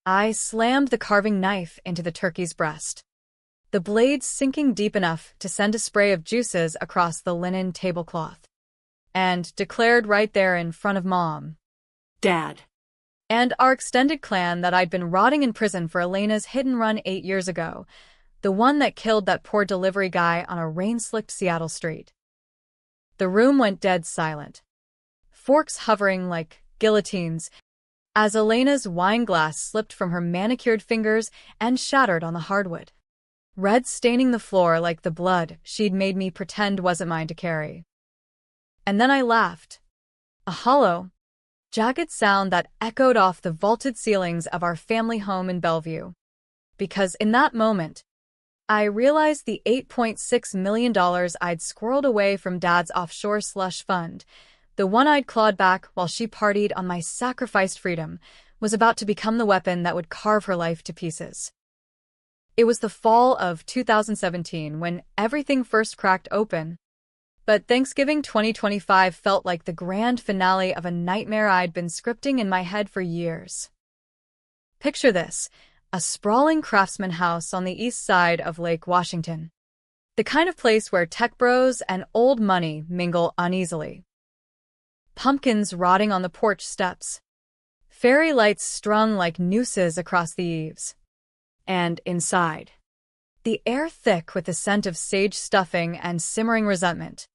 I slammed the carving knife into the turkey's breast, the blade sinking deep enough to send a spray of juices across the linen tablecloth, and declared right there in front of Mom, Dad, and our extended clan that I'd been rotting in prison for Elena's hit-and run 8 years ago, the one that killed that poor delivery guy on a rain-slicked Seattle street. The room went dead silent, forks hovering like guillotines, as Elena's wine glass slipped from her manicured fingers and shattered on the hardwood, red staining the floor like the blood she'd made me pretend wasn't mine to carry. And then I laughed, a hollow, jagged sound that echoed off the vaulted ceilings of our family home in Bellevue. Because in that moment, I realized the $8.6 million I'd squirreled away from Dad's offshore slush fund, the one I'd clawed back while she partied on my sacrificed freedom, was about to become the weapon that would carve her life to pieces. It was the fall of 2017 when everything first cracked open. But Thanksgiving 2025 felt like the grand finale of a nightmare I'd been scripting in my head for years. Picture this, a sprawling craftsman house on the east side of Lake Washington. The kind of place where tech bros and old money mingle uneasily. Pumpkins rotting on the porch steps. Fairy lights strung like nooses across the eaves. And inside, the air thick with the scent of sage stuffing and simmering resentment.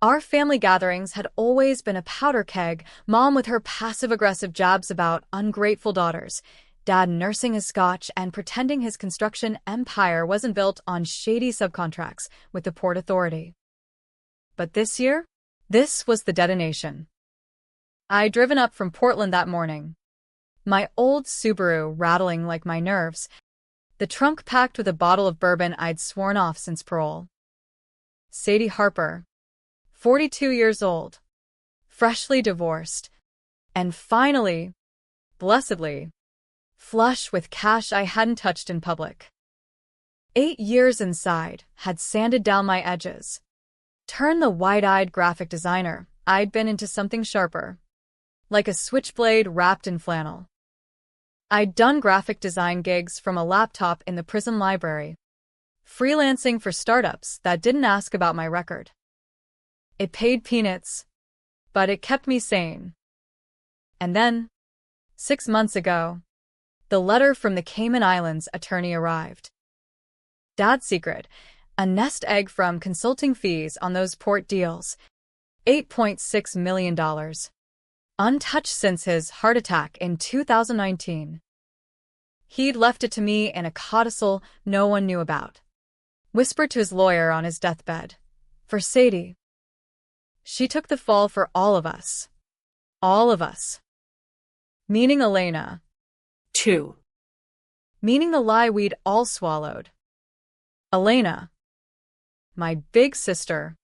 Our family gatherings had always been a powder keg, Mom with her passive-aggressive jabs about ungrateful daughters, Dad nursing his scotch and pretending his construction empire wasn't built on shady subcontracts with the Port Authority. But this year, this was the detonation. I'd driven up from Portland that morning, my old Subaru rattling like my nerves, the trunk packed with a bottle of bourbon I'd sworn off since parole. Sadie Harper, 42 years old, freshly divorced, and finally, blessedly, flush with cash I hadn't touched in public. 8 years inside had sanded down my edges, turned the wide-eyed graphic designer I'd been into something sharper, like a switchblade wrapped in flannel. I'd done graphic design gigs from a laptop in the prison library, freelancing for startups that didn't ask about my record. It paid peanuts, but it kept me sane. And then, 6 months ago, the letter from the Cayman Islands attorney arrived. Dad's secret, a nest egg from consulting fees on those port deals, $8.6 million. Untouched since his heart attack in 2019. He'd left it to me in a codicil no one knew about. Whispered to his lawyer on his deathbed. For Sadie. She took the fall for all of us. All of us. Meaning Elena. 2. Meaning the lie we'd all swallowed. Elena. My big sister.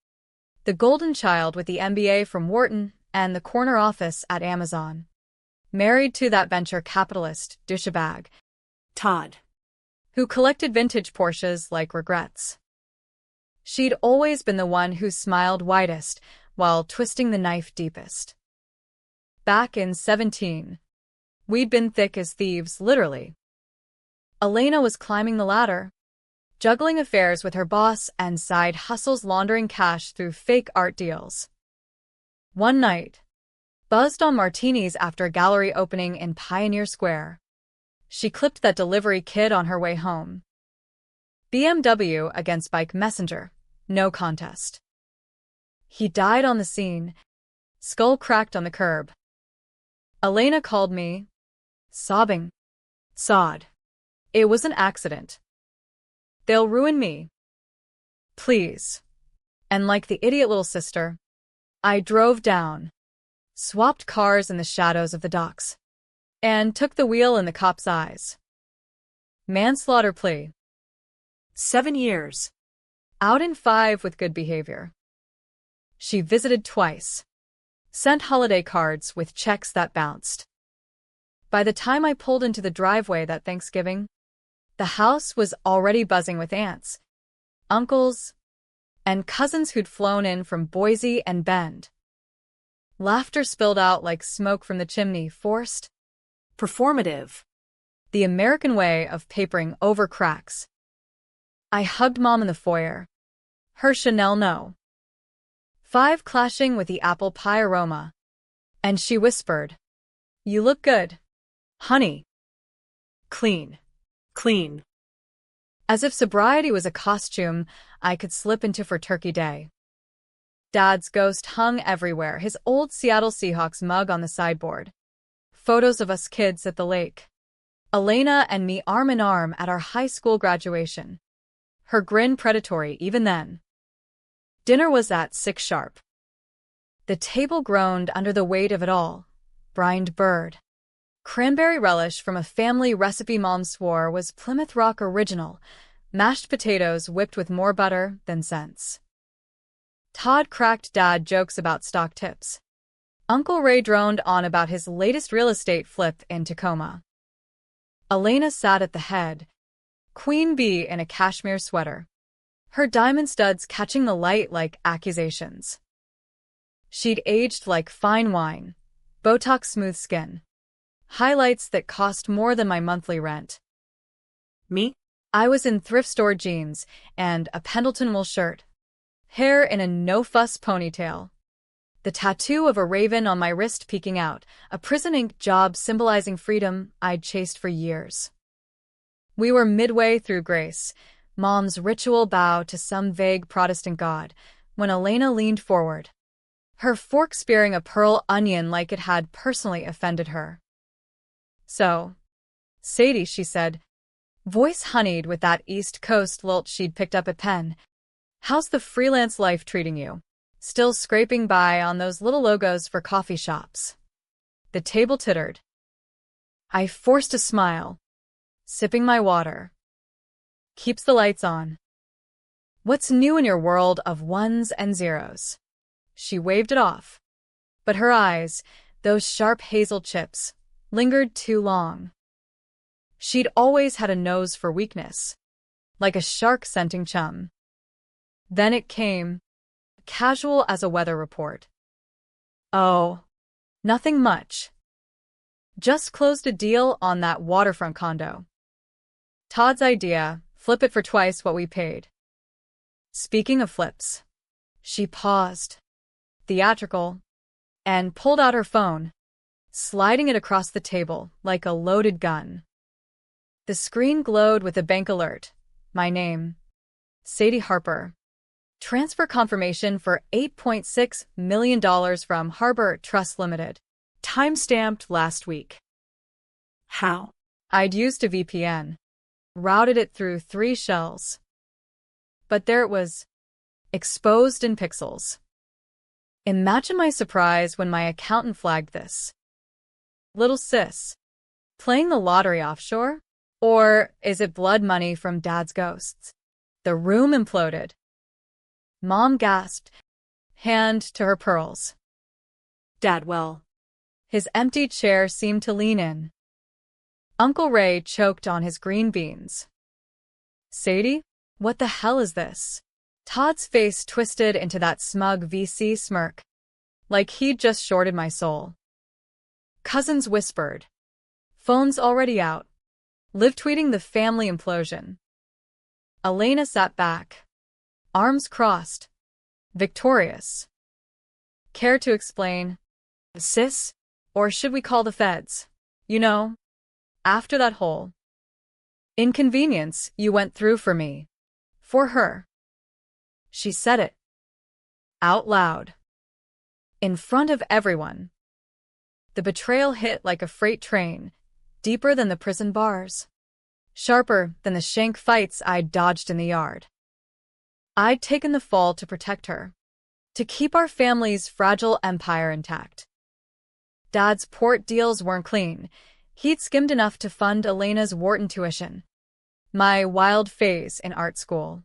The golden child with the MBA from Wharton and the corner office at Amazon. Married to that venture capitalist douchebag, Todd, who collected vintage Porsches like regrets. She'd always been the one who smiled widest while twisting the knife deepest. Back in 17, we'd been thick as thieves, literally. Elena was climbing the ladder, juggling affairs with her boss and side hustles laundering cash through fake art deals. One night, buzzed on martinis after a gallery opening in Pioneer Square, she clipped that delivery kid on her way home. BMW against bike messenger, no contest. He died on the scene, skull cracked on the curb. Elena called me, sobbing. Sod. It was an accident. They'll ruin me. Please. And like the idiot little sister, I drove down, swapped cars in the shadows of the docks, and took the wheel in the cop's eyes. Manslaughter plea. 7 years. Out in 5 with good behavior. She visited twice. Sent holiday cards with checks that bounced. By the time I pulled into the driveway that Thanksgiving, the house was already buzzing with aunts, uncles, and cousins who'd flown in from Boise and Bend. Laughter spilled out like smoke from the chimney, forced, Performative. The American way of papering over cracks. I hugged Mom in the foyer. Her Chanel no. 5 clashing with the apple pie aroma. And she whispered, "You look good, honey." Clean. Clean. As if sobriety was a costume I could slip into for Turkey Day. Dad's ghost hung everywhere, his old Seattle Seahawks mug on the sideboard. Photos of us kids at the lake. Elena and me arm in arm at our high school graduation. Her grin predatory even then. Dinner was at 6 sharp. The table groaned under the weight of it all. Brined bird. Cranberry relish from a family recipe Mom swore was Plymouth Rock original. Mashed potatoes whipped with more butter than sense. Todd cracked Dad jokes about stock tips. Uncle Ray droned on about his latest real estate flip in Tacoma. Elena sat at the head, queen bee in a cashmere sweater, her diamond studs catching the light like accusations. She'd aged like fine wine, Botox smooth skin, highlights that cost more than my monthly rent. Me? I was in thrift store jeans and a Pendleton wool shirt, hair in a no-fuss ponytail. The tattoo of a raven on my wrist peeking out, a prison ink job symbolizing freedom I'd chased for years. We were midway through grace, Mom's ritual bow to some vague Protestant god, when Elena leaned forward, her fork spearing a pearl onion like it had personally offended her. "So, Sadie," she said, voice honeyed with that East Coast lilt she'd picked up at Penn, "how's the freelance life treating you? Still scraping by on those little logos for coffee shops?" The table tittered. I forced a smile, sipping my water. "Keeps the lights on." "What's new in your world of ones and zeros?" She waved it off. But her eyes, those sharp hazel chips, lingered too long. She'd always had a nose for weakness, like a shark scenting chum. Then it came, casual as a weather report. "Oh, nothing much. Just closed a deal on that waterfront condo. Todd's idea, flip it for twice what we paid." Speaking of flips, she paused, theatrical, and pulled out her phone, sliding it across the table like a loaded gun. The screen glowed with a bank alert. My name, Sadie Harper. Transfer confirmation for $8.6 million from Harbor Trust Limited. Time-stamped last week. How? I'd used a VPN. Routed it through 3 shells. But there it was, exposed in pixels. Imagine my surprise when my accountant flagged this. "Little sis, playing the lottery offshore? Or is it blood money from Dad's ghosts?" The room imploded. Mom gasped, hand to her pearls. Dad, well. His empty chair seemed to lean in. Uncle Ray choked on his green beans. "Sadie, what the hell is this?" Todd's face twisted into that smug VC smirk, like he'd just shorted my soul. Cousins whispered. Phone's already out. Live tweeting the family implosion. Elena sat back, arms crossed, victorious. Care to explain, sis? Or should we call the feds? You know, after that whole inconvenience you went through for me. For her. She said it. Out loud. In front of everyone. The betrayal hit like a freight train, deeper than the prison bars. Sharper than the shank fights I'd dodged in the yard. I'd taken the fall to protect her. To keep our family's fragile empire intact. Dad's port deals weren't clean. He'd skimmed enough to fund Elena's Wharton tuition. My wild phase in art school.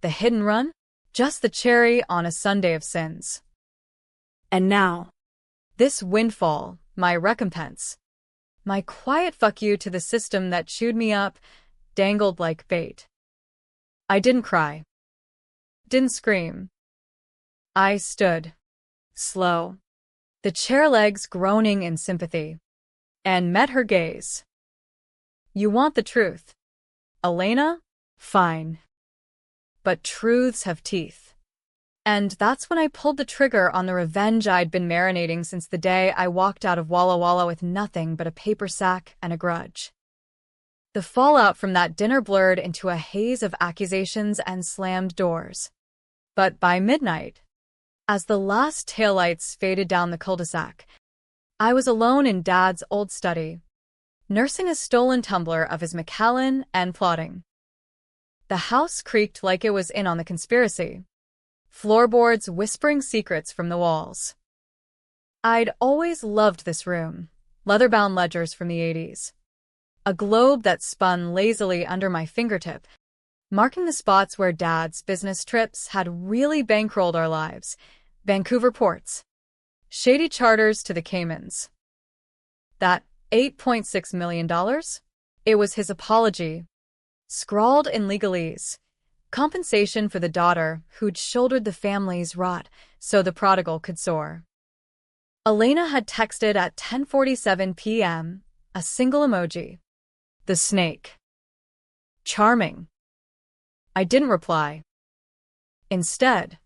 The hidden run? Just the cherry on a sundae of sins. And now, this windfall, my recompense. My quiet fuck you to the system that chewed me up, dangled like bait. I didn't cry. Didn't scream. I stood. Slow. The chair legs groaning in sympathy. And met her gaze. You want the truth. Elena? Fine. But truths have teeth. And that's when I pulled the trigger on the revenge I'd been marinating since the day I walked out of Walla Walla with nothing but a paper sack and a grudge. The fallout from that dinner blurred into a haze of accusations and slammed doors. But by midnight, as the last taillights faded down the cul-de-sac, I was alone in Dad's old study, nursing a stolen tumbler of his Macallan and plotting. The house creaked like it was in on the conspiracy, floorboards whispering secrets from the walls. I'd always loved this room, leather-bound ledgers from the 80s. A globe that spun lazily under my fingertip, marking the spots where Dad's business trips had really bankrolled our lives. Vancouver ports, shady charters to the Caymans. That $8.6 million? It was his apology, scrawled in legalese, compensation for the daughter who'd shouldered the family's rot so the prodigal could soar. Elena had texted at 10:47 p.m., a single emoji. The snake. Charming. I didn't reply. Instead,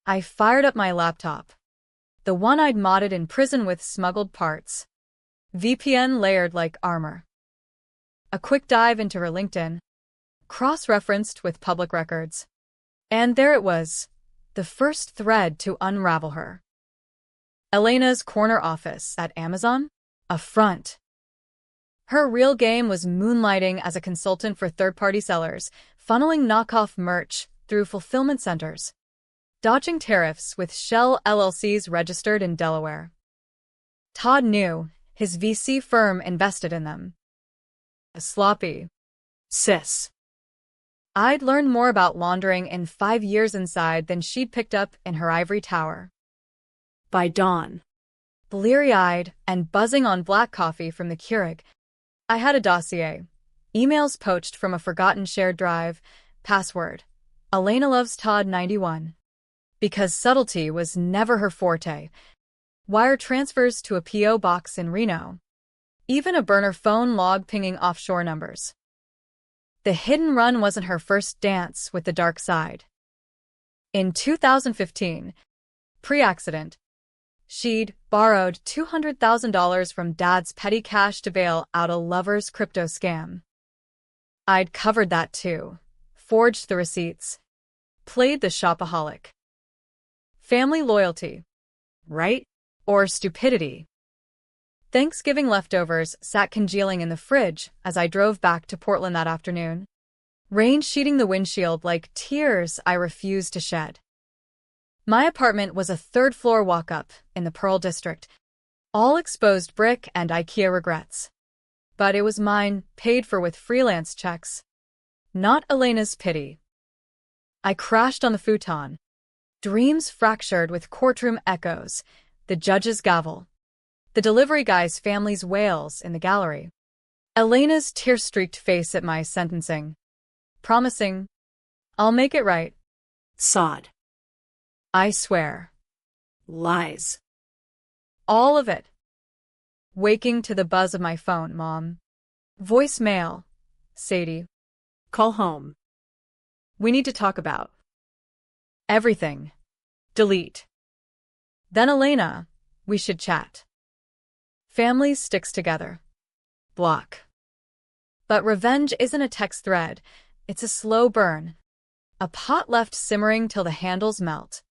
I fired up my laptop, the one I'd modded in prison with smuggled parts, VPN layered like armor. A quick dive into her LinkedIn, cross-referenced with public records. And there it was, the first thread to unravel her. Elena's corner office at Amazon? A front. Her real game was moonlighting as a consultant for third-party sellers, funneling knockoff merch through fulfillment centers, dodging tariffs with Shell LLCs registered in Delaware. Todd knew his VC firm invested in them. A sloppy sis. I'd learned more about laundering in 5 years inside than she'd picked up in her ivory tower. By dawn, bleary-eyed and buzzing on black coffee from the Keurig, I had a dossier, emails poached from a forgotten shared drive, password, Elena loves Todd 91. Because subtlety was never her forte. Wire transfers to a P.O. box in Reno. Even a burner phone log pinging offshore numbers. The hidden run wasn't her first dance with the dark side. In 2015, pre-accident, she'd borrowed $200,000 from Dad's petty cash to bail out a lover's crypto scam. I'd covered that too, forged the receipts, played the shopaholic. Family loyalty, right? Or stupidity? Thanksgiving leftovers sat congealing in the fridge as I drove back to Portland that afternoon, rain sheeting the windshield like tears I refused to shed. My apartment was a third-floor walk-up in the Pearl District, all exposed brick and IKEA regrets. But it was mine, paid for with freelance checks, not Elena's pity. I crashed on the futon, dreams fractured with courtroom echoes, the judge's gavel, the delivery guy's family's wails in the gallery, Elena's tear-streaked face at my sentencing, promising, I'll make it right. sod, I swear. lies. All of it. Waking to the buzz of my phone, Mom. Voicemail. Sadie. Call home. We need to talk about everything. Delete. Then Elena. We should chat. Family sticks together. Block. But revenge isn't a text thread. It's a slow burn. A pot left simmering till the handles melt.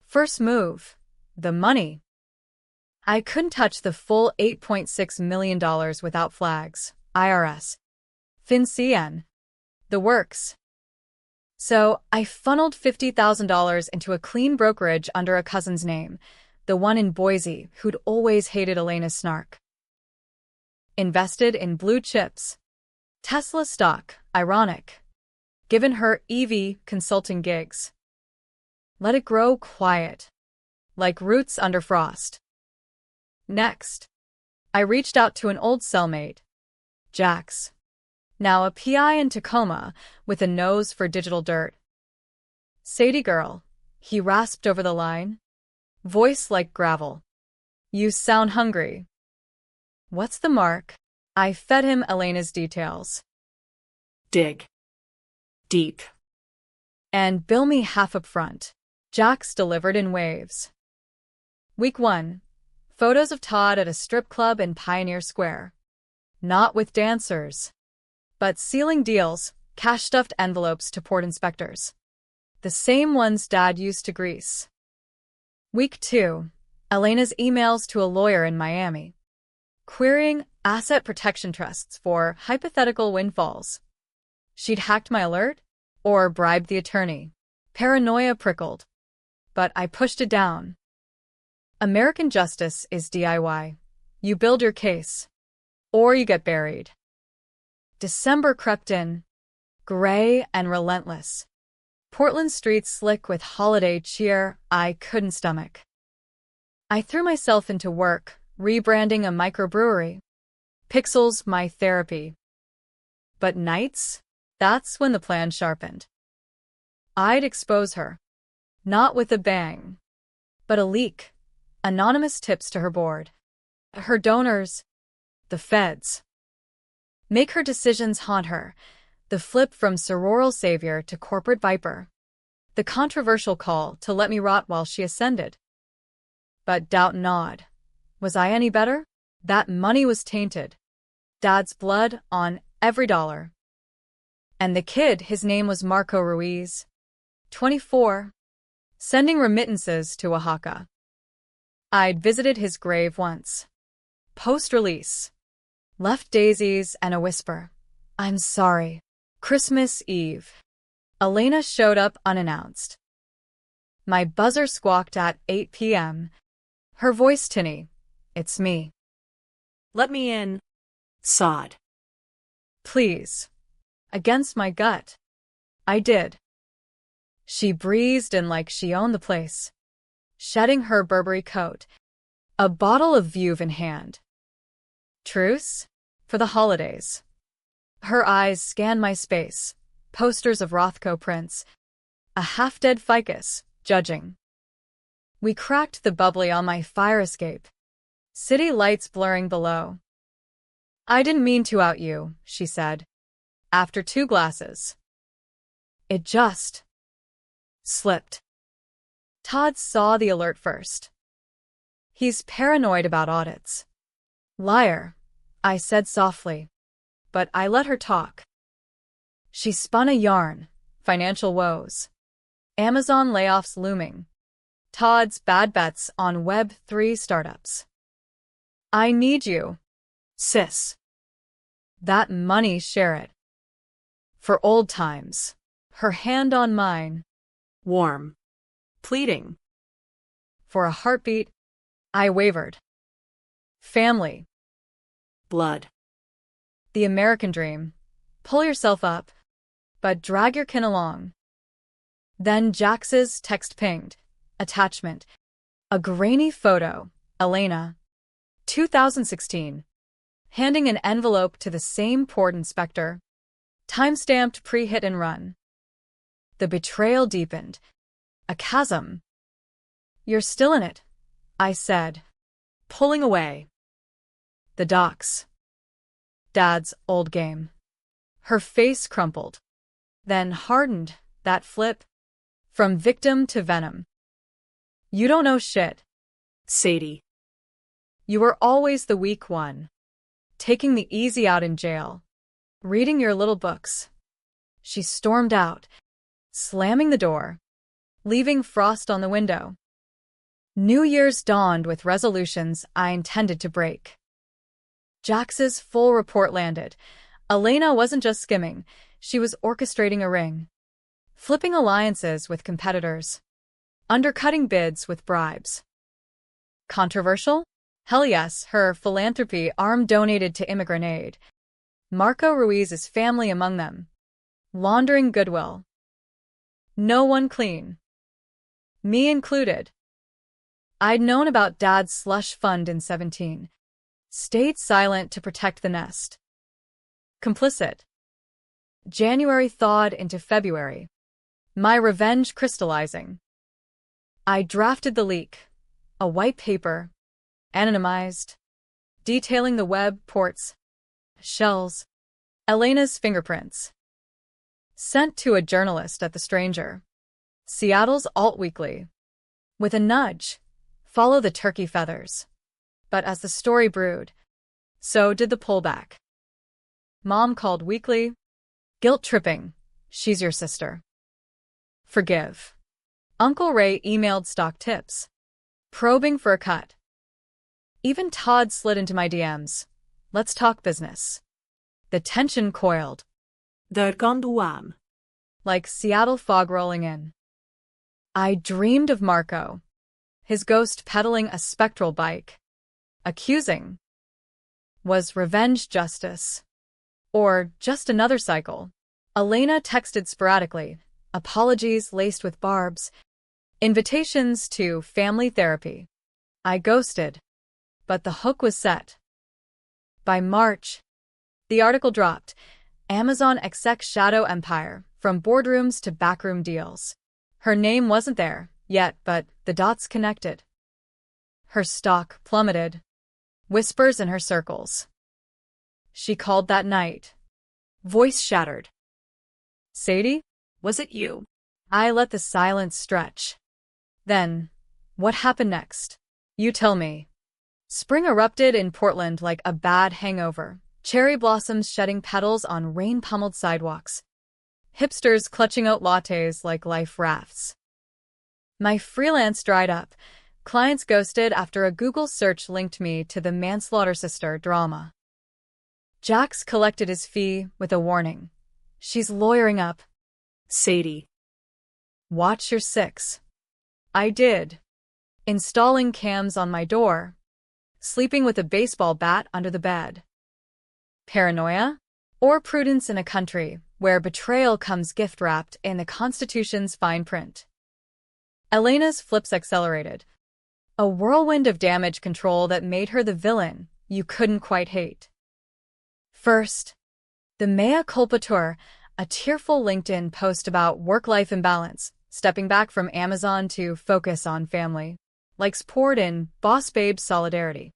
First move. The money. I couldn't touch the full $8.6 million without flags, IRS, FinCEN, the works. So I funneled $50,000 into a clean brokerage under a cousin's name, the one in Boise who'd always hated Elena's snark. Invested in blue chips. Tesla stock, ironic, given her EV consulting gigs. Let it grow quiet, like roots under frost. Next, I reached out to an old cellmate, Jax, now a PI in Tacoma with a nose for digital dirt. Sadie girl, he rasped over the line, voice like gravel. You sound hungry. What's the mark? I fed him Elena's details. Dig. Deep. And bill me half up front. Jax delivered in waves. Week 1. Photos of Todd at a strip club in Pioneer Square. Not with dancers, but sealing deals, cash-stuffed envelopes to port inspectors. The same ones Dad used to grease. Week 2. Elena's emails to a lawyer in Miami, querying asset protection trusts for hypothetical windfalls. She'd hacked my alert or bribed the attorney. Paranoia prickled, but I pushed it down. American justice is DIY. You build your case, or you get buried. December crept in, gray and relentless. Portland streets slick with holiday cheer I couldn't stomach. I threw myself into work, rebranding a microbrewery. Pixels my therapy. But nights? That's when the plan sharpened. I'd expose her. Not with a bang, but a leak. Anonymous tips to her board. Her donors. The feds. Make her decisions haunt her. The flip from sororal savior to corporate viper. The controversial call to let me rot while she ascended. But doubt not. Was I any better? That money was tainted. Dad's blood on every dollar. And the kid, his name was Marco Ruiz. 24. Sending remittances to Oaxaca. I'd visited his grave once. Post-release. Left daisies and a whisper. I'm sorry. Christmas Eve. Elena showed up unannounced. My buzzer squawked at 8 p.m. Her voice tinny. It's me. Let me in. Sod. Please. Against my gut. I did. She breezed in like she owned the place, shedding her Burberry coat, a bottle of Veuve in hand. Truce? For the holidays. Her eyes scanned my space, posters of Rothko prints, a half-dead ficus, judging. We cracked the bubbly on my fire escape, city lights blurring below. I didn't mean to out you, she said, after 2 glasses. It just slipped. Todd saw the alert first. He's paranoid about audits. Liar, I said softly, but I let her talk. She spun a yarn, financial woes, Amazon layoffs looming, Todd's bad bets on Web3 startups. I need you, sis. That money, share it. For old times. Her hand on mine. Warm. Pleading. For a heartbeat, I wavered. Family. Blood. The American dream. Pull yourself up, but drag your kin along. Then Jax's text pinged. Attachment. A grainy photo. Elena. 2016. Handing an envelope to the same port inspector. Time-stamped pre-hit and run. The betrayal deepened. A chasm. You're still in it, I said, pulling away. The docks. Dad's old game. Her face crumpled, then hardened, that flip. From victim to venom. You don't know shit. Sadie. You were always the weak one. Taking the easy out in jail. Reading your little books. She stormed out, slamming the door, leaving frost on the window. New Year's dawned with resolutions I intended to break. Jax's full report landed. Elena wasn't just skimming, she was orchestrating a ring. Flipping alliances with competitors. Undercutting bids with bribes. Controversial? Hell yes, her philanthropy arm donated to immigrant aid. Marco Ruiz's family among them. Laundering goodwill. No one clean. Me included. I'd known about Dad's slush fund in 17. Stayed silent to protect the nest. Complicit. January thawed into February. My revenge crystallizing. I drafted the leak. A white paper. Anonymized. Detailing the web ports. shells. Elena's fingerprints. Sent to a journalist at The Stranger. Seattle's Alt Weekly. With a nudge, follow the turkey feathers. But as the story brewed, so did the pullback. Mom called weekly. Guilt-tripping. She's your sister. Forgive. Uncle Ray emailed stock tips. Probing for a cut. Even Todd slid into my DMs. Let's talk business. The tension coiled. Dörrkonduam. Like Seattle fog rolling in. I dreamed of Marco. His ghost pedaling a spectral bike. Accusing. Was revenge justice? Or just another cycle? Elena texted sporadically, apologies laced with barbs, invitations to family therapy. I ghosted, but the hook was set. By March, the article dropped, Amazon exec shadow empire, from boardrooms to backroom deals. Her name wasn't there yet, but the dots connected. Her stock plummeted. Whispers in her circles. She called that night. Voice shattered. Sadie? Was it you? I let the silence stretch. Then, what happened next? You tell me. Spring erupted in Portland like a bad hangover. Cherry blossoms shedding petals on rain-pummeled sidewalks. Hipsters clutching out lattes like life rafts. My freelance dried up. Clients ghosted after a Google search linked me to the manslaughter sister drama. Jax collected his fee with a warning. She's lawyering up. Sadie. Watch your six. I did. Installing cams on my door. Sleeping with a baseball bat under the bed. Paranoia? Or prudence in a country where betrayal comes gift-wrapped in the Constitution's fine print? Elena's flips accelerated. A whirlwind of damage control that made her the villain you couldn't quite hate. First, the mea culpa tour, a tearful LinkedIn post about work-life imbalance, stepping back from Amazon to focus on family. Likes poured in, boss babe solidarity.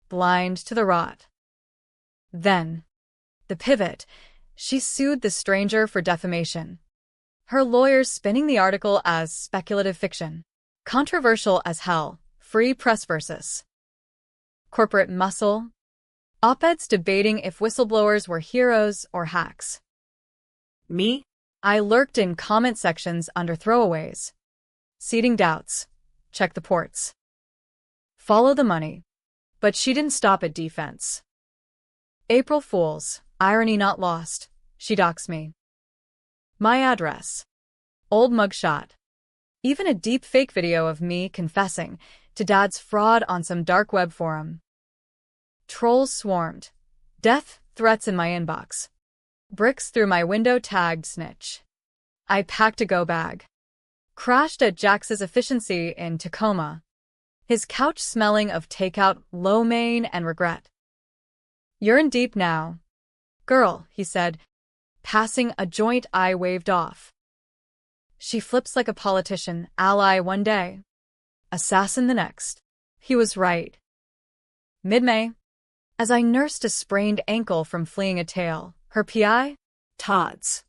Blind to the rot. Then, the pivot, she sued the stranger for defamation. Her lawyers spinning the article as speculative fiction. Controversial as hell. Free press versus corporate muscle. Op-eds debating if whistleblowers were heroes or hacks. Me? I lurked in comment sections under throwaways. Seeding doubts. Check the ports. Follow the money. But she didn't stop at defense. April Fools, irony not lost. She doxed me. My address. Old mugshot. Even a deep fake video of me confessing to Dad's fraud on some dark web forum. Trolls swarmed. Death threats in my inbox. Bricks through my window tagged snitch. I packed a go bag. Crashed at Jax's efficiency in Tacoma. His couch smelling of takeout, lo mein, and regret. You're in deep now. Girl, he said, passing a joint I waved off. She flips like a politician, ally one day. Assassin the next. He was right. Mid-May. As I nursed a sprained ankle from fleeing a tail, her PI? Todd's.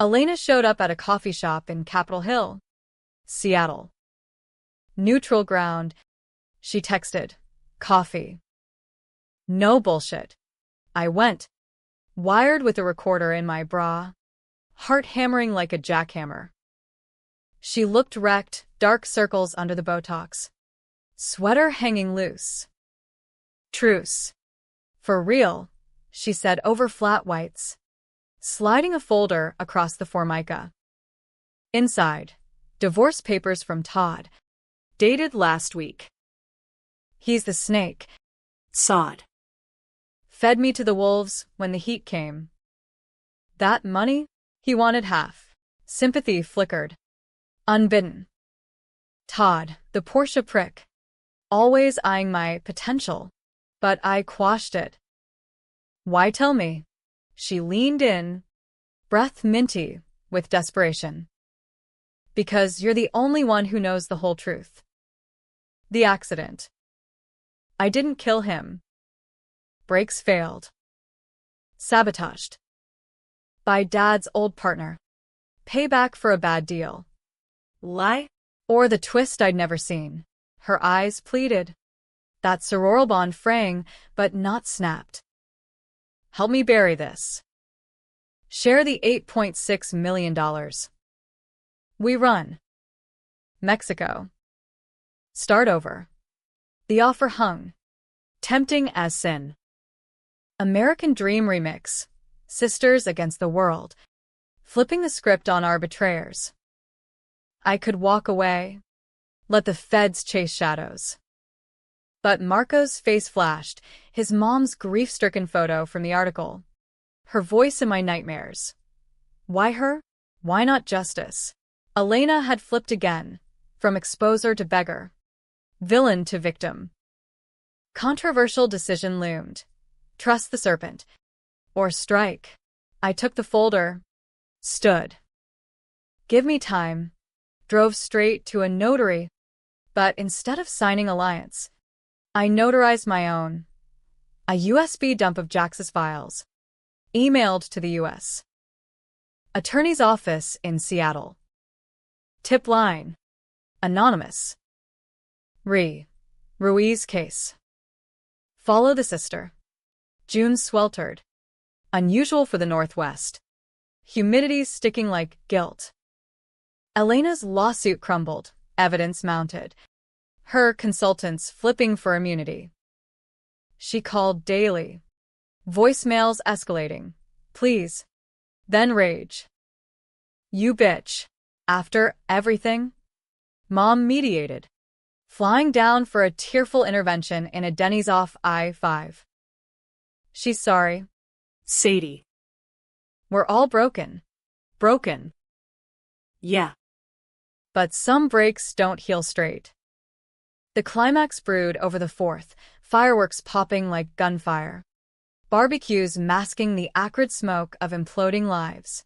Elena showed up at a coffee shop in Capitol Hill, Seattle. Neutral ground. She texted. Coffee. No bullshit. I went. Wired with a recorder in my bra. Heart hammering like a jackhammer. She looked wrecked, dark circles under the Botox. Sweater hanging loose. Truce. For real, she said over flat whites. Sliding a folder across the Formica. Inside, divorce papers from Todd. Dated last week. He's the snake. Sod. Fed me to the wolves when the heat came. That money? He wanted half. Sympathy flickered. Unbidden. Todd, the Portia prick. Always eyeing my potential. But I quashed it. Why tell me? She leaned in, breath minty with desperation. Because you're the only one who knows the whole truth. The accident. I didn't kill him. Brakes failed. Sabotaged. By Dad's old partner. Payback for a bad deal. Lie? Or the twist I'd never seen. Her eyes pleaded. That sororal bond fraying, but not snapped. Help me bury this. Share the $8.6 million. We run. Mexico. Start over. The offer hung. Tempting as sin. American Dream Remix. Sisters against the world. Flipping the script on our betrayers. I could walk away. Let the feds chase shadows. But Marco's face flashed, his mom's grief-stricken photo from the article. Her voice in my nightmares. Why her? Why not justice? Elena had flipped again, from exposer to beggar. Villain to victim. Controversial decision loomed. Trust the serpent. Or strike. I took the folder. Stood. Give me time. Drove straight to a notary. But instead of signing alliance, I notarized my own. A USB dump of Jax's files. Emailed to the U.S. Attorney's Office in Seattle. Tip line. Anonymous. Ruiz case. Follow the sister. June sweltered. Unusual for the Northwest. Humidity sticking like guilt. Elena's lawsuit crumbled, evidence mounted. Her consultants flipping for immunity. She called daily. Voicemails escalating. Please. Then rage. You bitch. After everything? Mom mediated. Flying down for a tearful intervention in a Denny's off I-5. She's sorry. Sadie. We're all broken. Broken. Yeah. But some breaks don't heal straight. The climax brewed over the 4th, fireworks popping like gunfire. Barbecues masking the acrid smoke of imploding lives.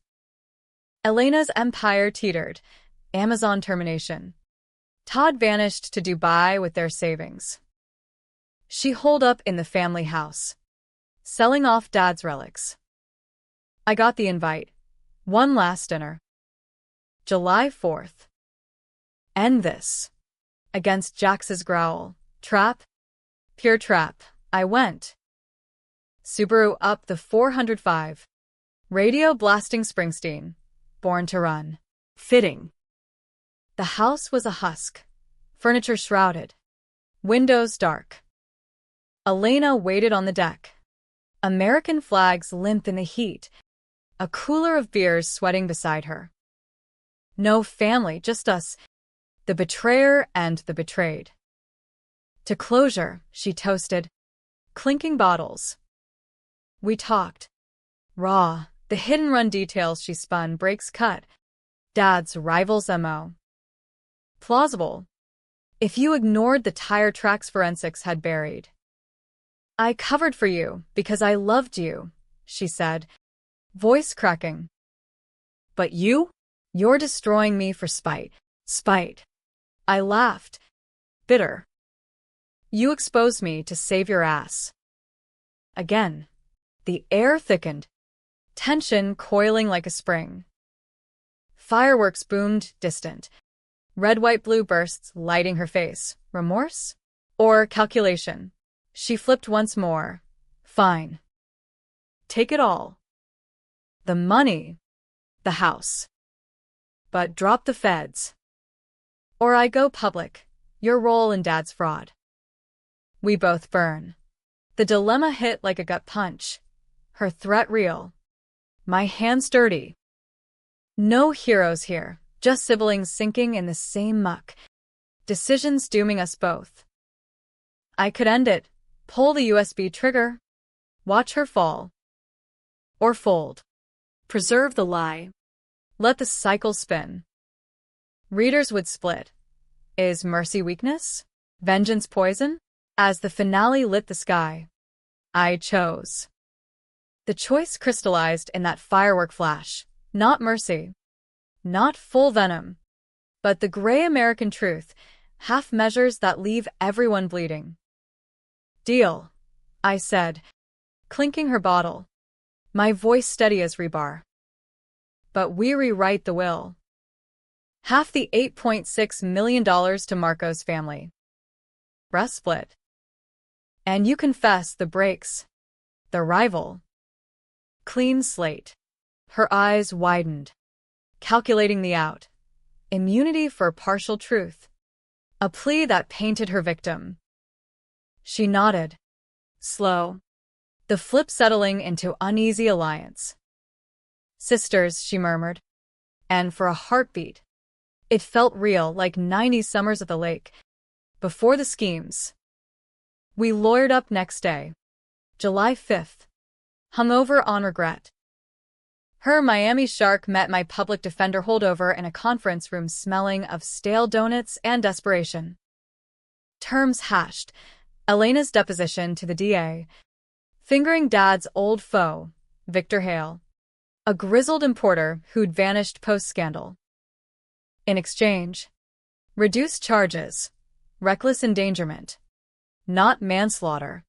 Elena's empire teetered. Amazon termination. Todd vanished to Dubai with their savings. She holed up in the family house, selling off Dad's relics. I got the invite. One last dinner. July 4th. End this. Against Jax's growl. Trap? Pure trap. I went. Subaru up the 405. Radio blasting Springsteen. Born to Run. Fitting. The house was a husk. Furniture shrouded. Windows dark. Elena waited on the deck. American flags limp in the heat. A cooler of beers sweating beside her. No family, just us. The betrayer and the betrayed. To closure, she toasted. Clinking bottles. We talked. Raw, the hit-and-run details she spun, breaks cut. Dad's rival's MO. Plausible. If you ignored the tire tracks forensics had buried. I covered for you because I loved you, she said, voice cracking. But you? You're destroying me for spite. Spite. I laughed. Bitter. You exposed me to save your ass. Again. The air thickened. Tension coiling like a spring. Fireworks boomed distant. Red, white, blue bursts lighting her face. Remorse? Or calculation? She flipped once more. Fine. Take it all. The money. The house. But drop the feds. Or I go public. Your role in Dad's fraud. We both burn. The dilemma hit like a gut punch. Her threat real. My hands dirty. No heroes here, just siblings sinking in the same muck. Decisions dooming us both. I could end it. Pull the USB trigger. Watch her fall. Or fold. Preserve the lie. Let the cycle spin. Readers would split. Is mercy weakness? Vengeance poison? As the finale lit the sky, I chose. The choice crystallized in that firework flash. Not mercy. Not full venom. But the gray American truth, half measures that leave everyone bleeding. Deal, I said, clinking her bottle. my voice steady as rebar. But we rewrite the will. Half the $8.6 million to Marco's family. Rest split. And you confess the breaks. The rival. Clean slate. Her eyes widened, calculating the out. Immunity for partial truth. A plea that painted her victim. She nodded. Slow. The flip settling into uneasy alliance. Sisters, she murmured. And for a heartbeat. It felt real, like 90 summers at the lake. Before the schemes. We lawyered up next day. July 5th. Hungover on regret. Her Miami shark met my public defender holdover in a conference room smelling of stale donuts and desperation. Terms hashed. Elena's deposition to the DA. Fingering Dad's old foe, Victor Hale. A grizzled importer who'd vanished post-scandal. In exchange, reduced charges, reckless endangerment, not manslaughter.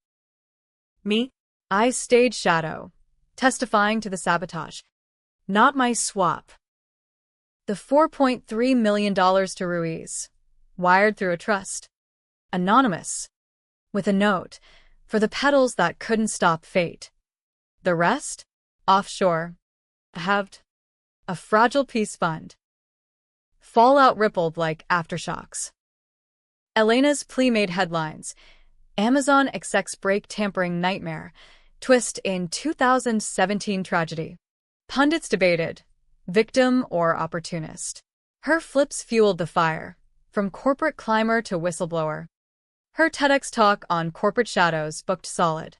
Me? I stayed shadow, testifying to the sabotage. Not my swap. The $4.3 million to Ruiz, wired through a trust. Anonymous. With a note, for the petals that couldn't stop fate. The rest? Offshore. Halved. A fragile peace fund. Fallout rippled like aftershocks. Elena's plea made headlines. Amazon execs break tampering nightmare. Twist in 2017 tragedy. Pundits debated, victim or opportunist. Her flips fueled the fire, from corporate climber to whistleblower. Her TEDx talk on corporate shadows booked solid.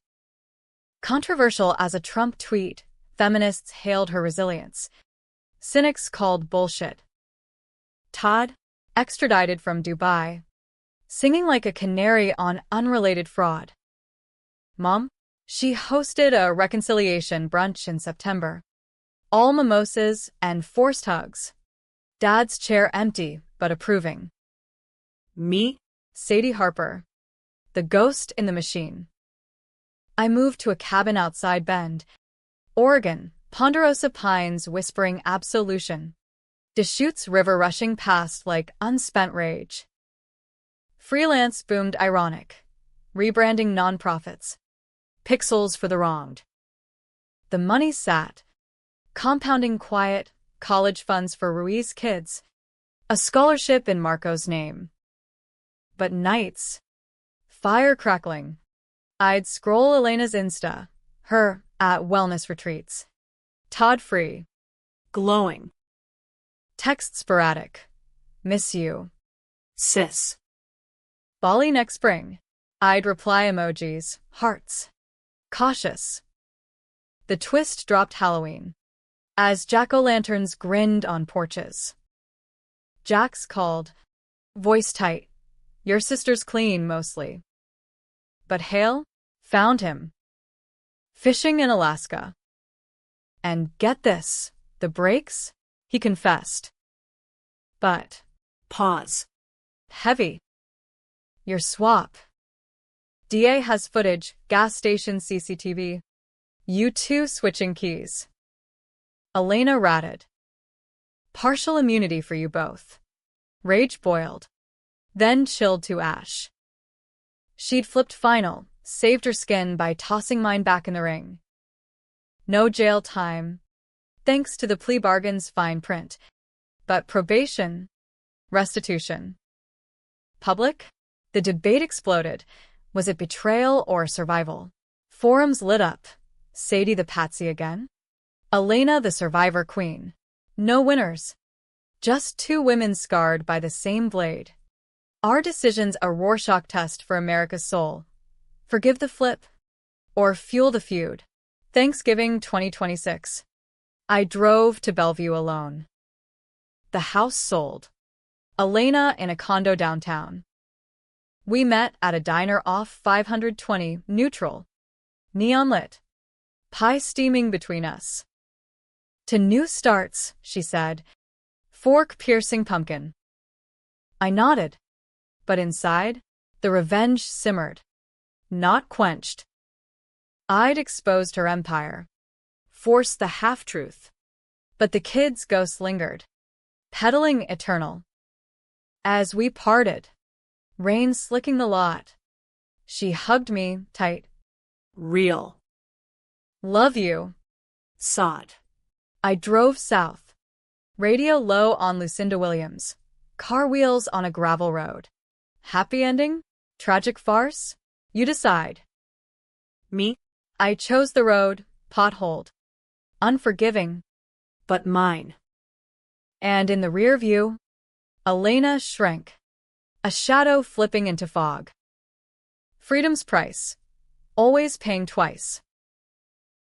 Controversial as a Trump tweet, feminists hailed her resilience. Cynics called bullshit. Todd, extradited from Dubai, singing like a canary on unrelated fraud. Mom? She hosted a reconciliation brunch in September. All mimosas and forced hugs. Dad's chair empty, but approving. Me? Sadie Harper. The ghost in the machine. I moved to a cabin outside Bend, Oregon, ponderosa pines whispering absolution. Deschutes River rushing past like unspent rage. Freelance boomed ironic. Rebranding nonprofits. Pixels for the wronged. The money sat. Compounding quiet, college funds for Ruiz kids. A scholarship in Marco's name. But nights. Fire crackling. I'd scroll Elena's Insta. Her, at wellness retreats. Todd free. Glowing. Text sporadic. Miss you. Sis. Bali next spring. I'd reply emojis, hearts. Cautious. The twist dropped Halloween. As jack-o'-lanterns grinned on porches. Jax called. Voice tight. Your sister's clean, mostly. But Hale? Found him. Fishing in Alaska. And get this, the breaks? He confessed. But. Pause. Heavy. Your swap. DA has footage, gas station CCTV. You two switching keys. Elena ratted. Partial immunity for you both. Rage boiled. Then chilled to ash. She'd flipped final, saved her skin by tossing mine back in the ring. No jail time. Thanks to the plea bargain's fine print. But probation. Restitution. Public? The debate exploded. Was it betrayal or survival? Forums lit up. Sadie the patsy again? Elena the survivor queen. No winners. Just two women scarred by the same blade. Our decision's a Rorschach test for America's soul. Forgive the flip. Or fuel the feud. Thanksgiving 2026. I drove to Bellevue alone. The house sold. Elena in a condo downtown. We met at a diner off 520, neutral. Neon lit. Pie steaming between us. To new starts, she said. Fork-piercing pumpkin. I nodded. But inside, the revenge simmered. Not quenched. I'd exposed her empire. forced the half-truth. But the kid's ghost lingered, pedaling eternal. As we parted, rain slicking the lot, she hugged me tight. Real. Love you. Sod. I drove south, radio low on Lucinda Williams, car wheels on a gravel road. Happy ending? Tragic farce? You decide. Me, I chose the road, potholed, unforgiving, but mine. and in the rear view, Elena shrank, a shadow flipping into fog. Freedom's price, always paying twice.